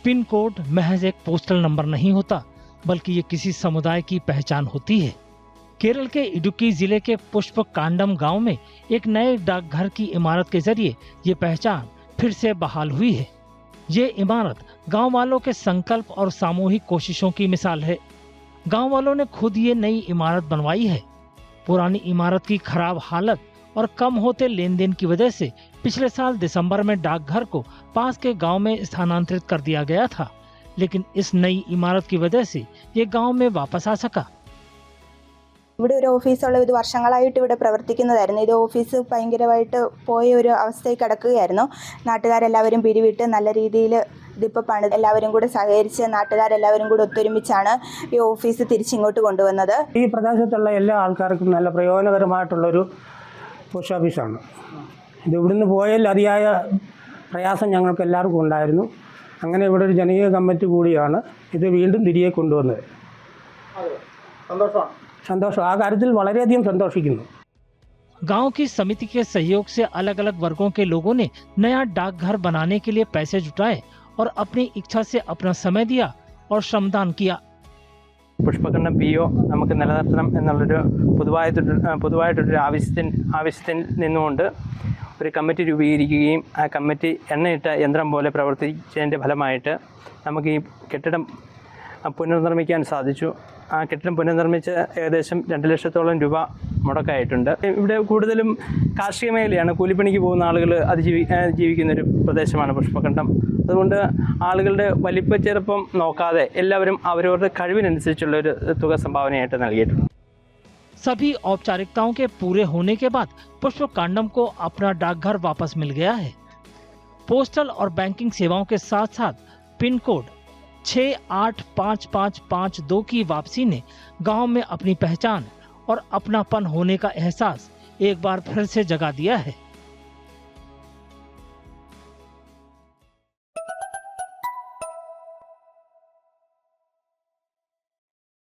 Pin code महज एक postal number नहीं होता, बल्कि ये किसी समुदाय की पहचान होती है। केरल के इडुक्की जिले के पुष्पकांडम गांव में एक नए डाकघर की इमारत के जरिए ये पहचान फिर से बहाल हुई है। ये इमारत गांव वालों के संकल्प और सामूहिक कोशिशों की मिसाल है। गांव वालों ने खुद ये नई इमारत बनवाई है। पुरानी इमारत की खराब हालत और कम होते लेन देन की वजह से पिछले साल दिसंबर में डाकघर को पास के गांव में स्थानांतरित कर दिया गया था, लेकिन इस नई इमारत की वजह से ये गांव में वापस आ सका। ഇവിടെ ഒരു ഓഫീസുള്ള ഇത് വർഷങ്ങളായിട്ട് ഇവിടെ പ്രവർത്തിക്കുന്നതായിരുന്നു. ഇത് ഓഫീസ് ഭയങ്കരമായിട്ട് പോയ ഒരു അവസ്ഥയിൽ കിടക്കുകയായിരുന്നു. നാട്ടുകാരെല്ലാവരും പിരിവിട്ട് നല്ല രീതിയിൽ ഇതിപ്പോൾ പണി എല്ലാവരും കൂടെ സഹകരിച്ച് നാട്ടുകാരെല്ലാവരും കൂടെ ഒത്തൊരുമിച്ചാണ് ഈ ഓഫീസ് തിരിച്ചിങ്ങോട്ട് കൊണ്ടുവന്നത്. ഈ പ്രദേശത്തുള്ള എല്ലാ ആൾക്കാർക്കും നല്ല പ്രയോജനകരമായിട്ടുള്ളൊരു പോസ്റ്റ് ഓഫീസാണ്. ഇത് ഇവിടുന്ന് പോയാൽ അതിയായ പ്രയാസം ഞങ്ങൾക്ക് എല്ലാവർക്കും ഉണ്ടായിരുന്നു. അങ്ങനെ ഇവിടെ ഒരു ജനകീയ കമ്മിറ്റി കൂടിയാണ് ഇത് വീണ്ടും തിരികെ കൊണ്ടുവന്നത്. संतोष आ കാര്യത്തിൽ വളരെയധികം സന്തോഷിക്കുന്നു. गांव की समिति के सहयोग से अलग अलग वर्गों के लोगों ने नया डाकघर बनाने के लिए पैसे जुटाए और अपनी इच्छा से अपना समय दिया और श्रमदान किया। പുഷ്പകണ്ഠം PO നമുക്ക് നിലനിർത്തണം എന്നുള്ളൊരു പൊതുവായിട്ടൊരു ആവശ്യത്തിൽ നിന്നുകൊണ്ട് ഒരു കമ്മിറ്റി രൂപീകരിക്കുകയും ആ കമ്മിറ്റി എണ്ണയിട്ട യന്ത്രം പോലെ പ്രവർത്തിച്ചതിൻ്റെ ഫലമായിട്ട് നമുക്ക് ഈ കെട്ടിടം പുനർനിർമ്മിക്കാൻ സാധിച്ചു. ആ കെട്ടിടം പുനർനിർമ്മിച്ച് ഏകദേശം 2 ലക്ഷത്തോളം രൂപ മുടക്കായിട്ടുണ്ട്. ഇവിടെ കൂടുതലും കാർഷിക മേഖലയാണ്, കൂലിപ്പണിക്ക് പോകുന്ന ആളുകൾ ജീവിക്കുന്നൊരു പ്രദേശമാണ് പുഷ്പകണ്ഠം. അതുകൊണ്ട് ആളുകളുടെ വലിപ്പ ചെറുപ്പം നോക്കാതെ എല്ലാവരും അവരവരുടെ കഴിവിനനുസരിച്ചുള്ളൊരു തുക സംഭാവനയായിട്ട് നൽകിയിട്ടുണ്ട്. सभी औपचारिकताओं के पूरे होने के बाद पुष्पकांडम को अपना डाकघर वापस मिल गया है। पोस्टल और बैंकिंग सेवाओं के साथ साथ पिन कोड 685552 की वापसी ने गांव में अपनी पहचान और अपनापन होने का एहसास एक बार फिर से जगा दिया है।